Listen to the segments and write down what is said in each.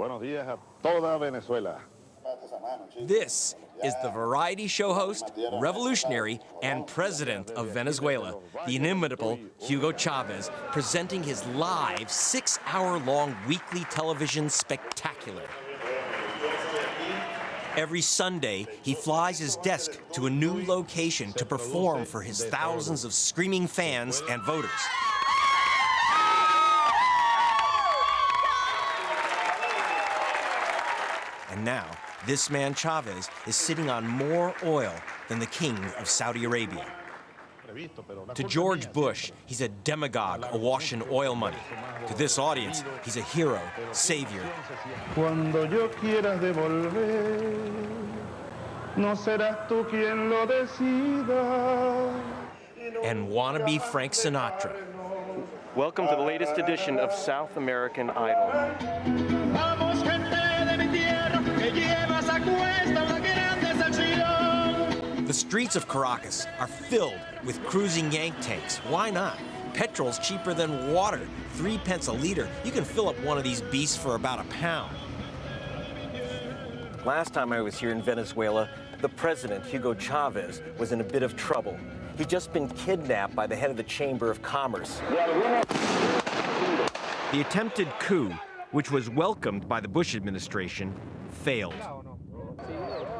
Buenos días a toda Venezuela. This is the variety show host, revolutionary, and president of Venezuela, the inimitable Hugo Chavez, presenting his live 6-hour-long weekly television spectacular. Every Sunday, he flies his desk to a new location to perform for his thousands of screaming fans and voters. And now, this man Chavez is sitting on more oil than the king of Saudi Arabia. To George Bush, he's a demagogue awash in oil money. To this audience, he's a hero, savior. Cuando yo quieras devolver, no serás tú quien lo decida. And wannabe Frank Sinatra. Welcome to the latest edition of South American Idol. The streets of Caracas are filled with cruising Yank tanks. Why not? Petrol's cheaper than water, 3 pence a liter. You can fill up one of these beasts for about £1. Last time I was here in Venezuela, the president, Hugo Chavez, was in a bit of trouble. He'd just been kidnapped by the head of the Chamber of Commerce. The attempted coup, which was welcomed by the Bush administration, failed.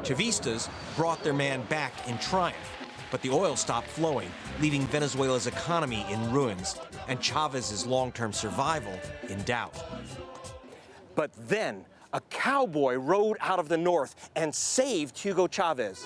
Chavistas brought their man back in triumph, but the oil stopped flowing, leaving Venezuela's economy in ruins and Chavez's long-term survival in doubt. But then, a cowboy rode out of the north and saved Hugo Chavez.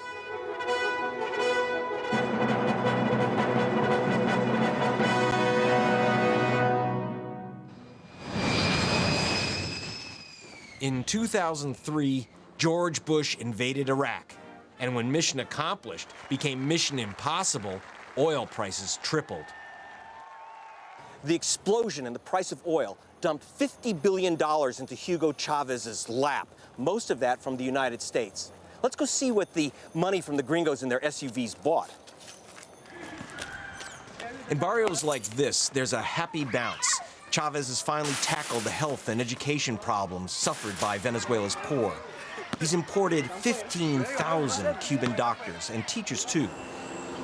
In 2003, George Bush invaded Iraq, and when mission accomplished became mission impossible, oil prices tripled. The explosion in the price of oil dumped $50 billion into Hugo Chavez's lap, most of that from the United States. Let's go see what the money from the gringos in their SUVs bought. In barrios like this, there's a happy bounce. Chavez has finally tackled the health and education problems suffered by Venezuela's poor. He's imported 15,000 Cuban doctors and teachers, too.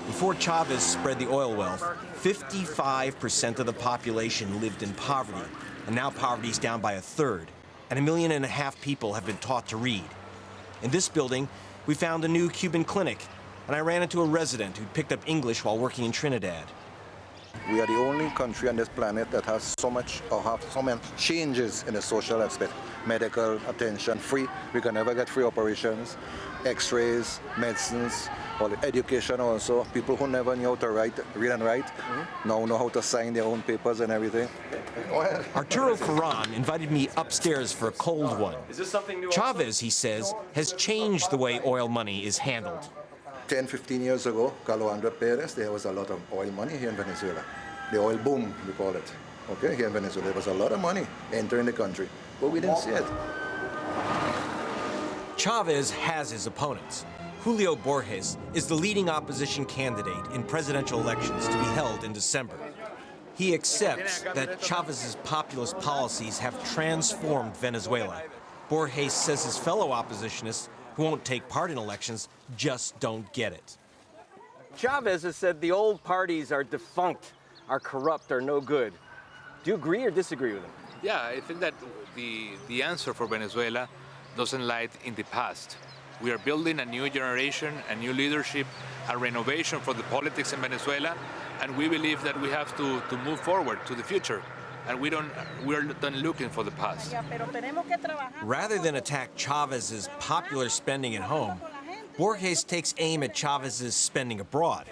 Before Chavez spread the oil wealth, 55% of the population lived in poverty, and now poverty's down by 1/3, and 1.5 million people have been taught to read. In this building, we found a new Cuban clinic, and I ran into a resident who picked up English while working in Trinidad. We are the only country on this planet that has so much, or have so many changes in the social aspect. Medical attention, free. We can never get free operations, x-rays, medicines, or education also. People who never knew how to read and write, now know how to sign their own papers and everything. Arturo Ferran invited me upstairs for a cold one. Is this something new? Chavez, he says, has changed the way oil money is handled. 10, 15 years ago, Carlos Perez, there was a lot of oil money here in Venezuela. The oil boom, we call it. Okay, here in Venezuela, there was a lot of money entering the country, but we didn't see it. Chavez has his opponents. Julio Borges is the leading opposition candidate in presidential elections to be held in December. He accepts that Chavez's populist policies have transformed Venezuela. Borges says his fellow oppositionists who won't take part in elections just don't get it. Chavez has said the old parties are defunct, are corrupt, are no good. Do you agree or disagree with him? Yeah, I think that the answer for Venezuela doesn't lie in the past. We are building a new generation, a new leadership, a renovation for the politics in Venezuela, and we believe that we have to move forward to the future. And we're done looking for the past. Rather than attack Chavez's popular spending at home, Borges takes aim at Chavez's spending abroad.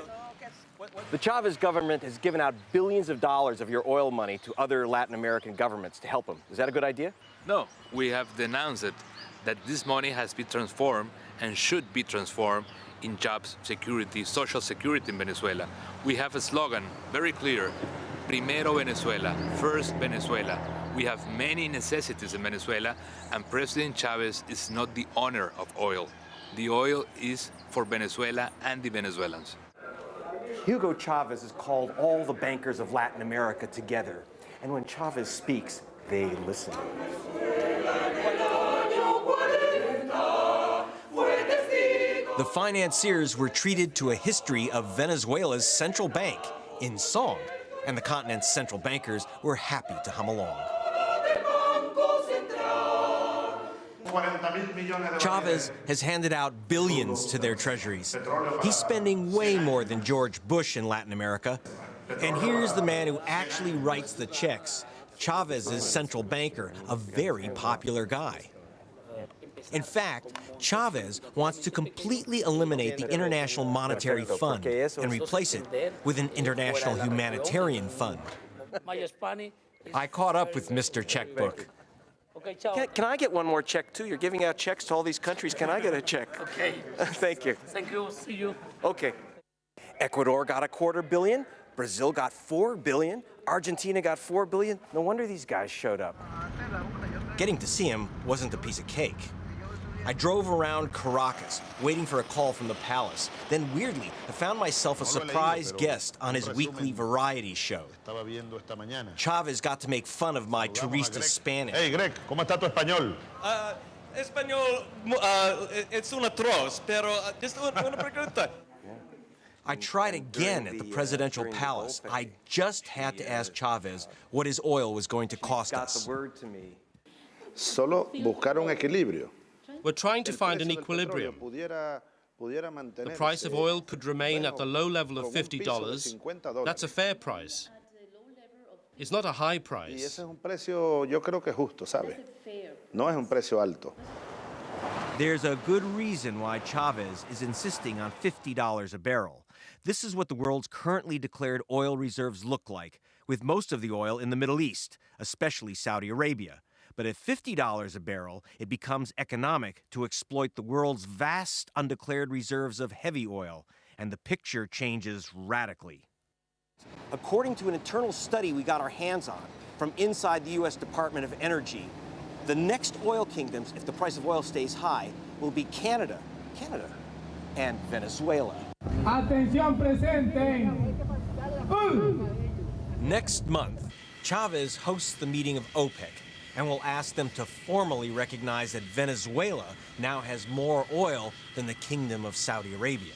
The Chavez government has given out billions of dollars of your oil money to other Latin American governments to help them. Is that a good idea? No, we have denounced it, that this money has been transformed and should be transformed in jobs, security, social security in Venezuela. We have a slogan, very clear, Primero Venezuela, first Venezuela. We have many necessities in Venezuela, and President Chavez is not the owner of oil. The oil is for Venezuela and the Venezuelans. Hugo Chavez has called all the bankers of Latin America together, and when Chavez speaks, they listen. The financiers were treated to a history of Venezuela's central bank in song, and the continent's central bankers were happy to hum along. Chavez has handed out billions to their treasuries. He's spending way more than George Bush in Latin America. And here's the man who actually writes the checks, Chavez's central banker, a very popular guy. In fact, Chavez wants to completely eliminate the International Monetary Fund and replace it with an international humanitarian fund. I caught up with Mr. Checkbook. Can I get one more check, too? You're giving out checks to all these countries. Can I get a check? Okay. Thank you. Thank you. See you. Okay. Ecuador got $250 million. Brazil got $4 billion. Argentina got $4 billion. No wonder these guys showed up. Getting to see him wasn't a piece of cake. I drove around Caracas, waiting for a call from the Palast. Then, weirdly, I found myself a surprise guest on his weekly variety show. Chavez got to make fun of my turista Spanish. Hey, Greg, ¿cómo está tu español? Español, it's un atroz, pero just una pregunta. I tried again at the presidential palace. I just had to ask Chavez what his oil was going to cost us. Solo buscar un equilibrio. We're trying to find an equilibrium. The price of oil could remain at the low level of $50. That's a fair price. It's not a high price. Ese es un precio, yo creo que justo, ¿sabe? No es un precio alto. There's a good reason why Chavez is insisting on $50 a barrel. This is what the world's currently declared oil reserves look like, with most of the oil in the Middle East, especially Saudi Arabia. But at $50 a barrel, it becomes economic to exploit the world's vast undeclared reserves of heavy oil, and the picture changes radically. According to an internal study we got our hands on from inside the U.S. Department of Energy, the next oil kingdoms, if the price of oil stays high, will be Canada, and Venezuela. Atención presente. Next month, Chavez hosts the meeting of OPEC and will ask them to formally recognize that Venezuela now has more oil than the Kingdom of Saudi Arabia.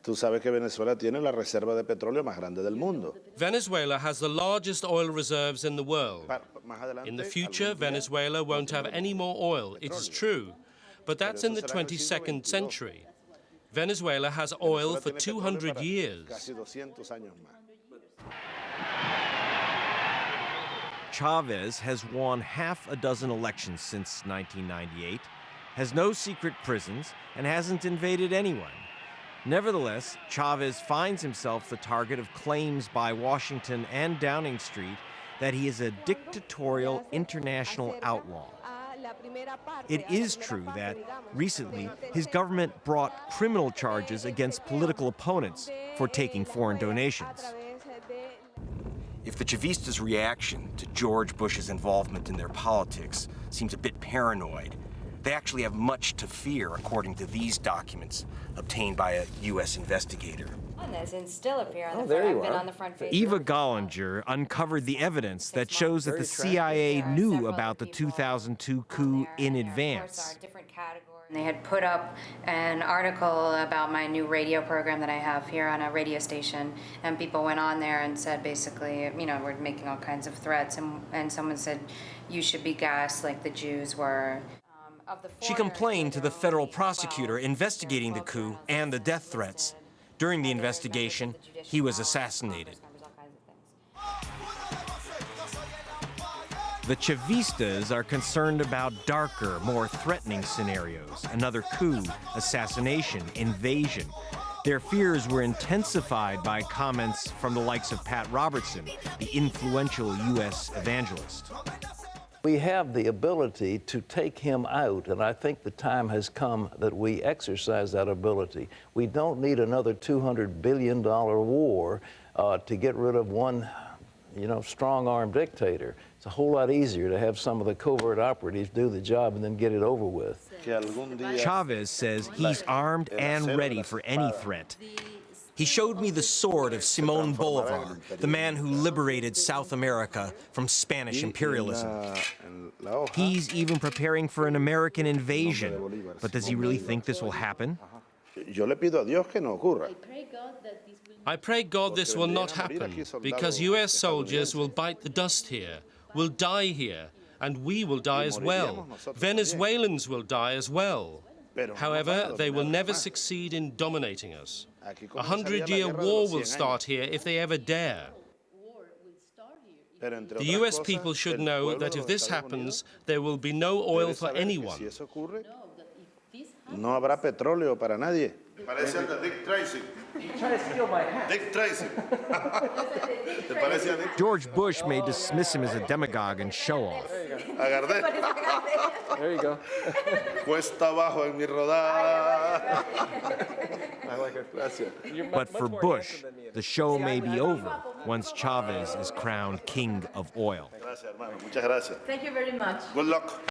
Tú sabes que Venezuela tiene la reserva de petróleo más grande del mundo. Venezuela has the largest oil reserves in the world. In the future, Venezuela won't have any more oil, it is true. But that's in the 22nd century. Venezuela has oil for 200 years. Chavez has won half a dozen elections since 1998, has no secret prisons, and hasn't invaded anyone. Nevertheless, Chavez finds himself the target of claims by Washington and Downing Street that he is a dictatorial international outlaw. It is true that recently his government brought criminal charges against political opponents for taking foreign donations. If the Chavistas' reaction to George Bush's involvement in their politics seems a bit paranoid, they actually have much to fear, according to these documents obtained by a U.S. investigator. And still appear on the front. I've been on the front page. Eva Gollinger uncovered the evidence that shows that the CIA knew about the 2002 coup in advance. They had put up an article about my new radio program that I have here on a radio station, and people went on there and said basically, you know, we're making all kinds of threats, and someone said, you should be gassed like the Jews were. She complained to the federal prosecutor investigating the coup and the death threats. During the investigation, he was assassinated. The Chavistas are concerned about darker, more threatening scenarios: another coup, assassination, invasion. Their fears were intensified by comments from the likes of Pat Robertson, the influential U.S. evangelist. We have the ability to take him out, and I think the time has come that we exercise that ability. We don't need another $200 billion war to get rid of one, strong-armed dictator. It's a whole lot easier to have some of the covert operatives do the job and then get it over with. Chavez says he's armed and ready for any threat. He showed me the sword of Simón Bolívar, the man who liberated South America from Spanish imperialism. He's even preparing for an American invasion. But does he really think this will happen? I pray God this will not happen, because US soldiers will bite the dust here, will die here, and we will die as well. Venezuelans will die as well. However, they will never succeed in dominating us. A 100-year war will start here if they ever dare. The US people should know that if this happens, there will be no oil for anyone. No habrá petróleo para nadie. Parece al de Dick Tracy. Trying to steal my hat. Dick Tracy. ¿Te parece a Dick? George Bush may dismiss him as a demagogue and show-off. Agarré. There you go. Cuesta abajo en mi rodada. I like it. Gracias. But for Bush, the show may be over once Chavez is crowned king of oil. Gracias, hermano. Muchas gracias. Thank you very much. Good luck.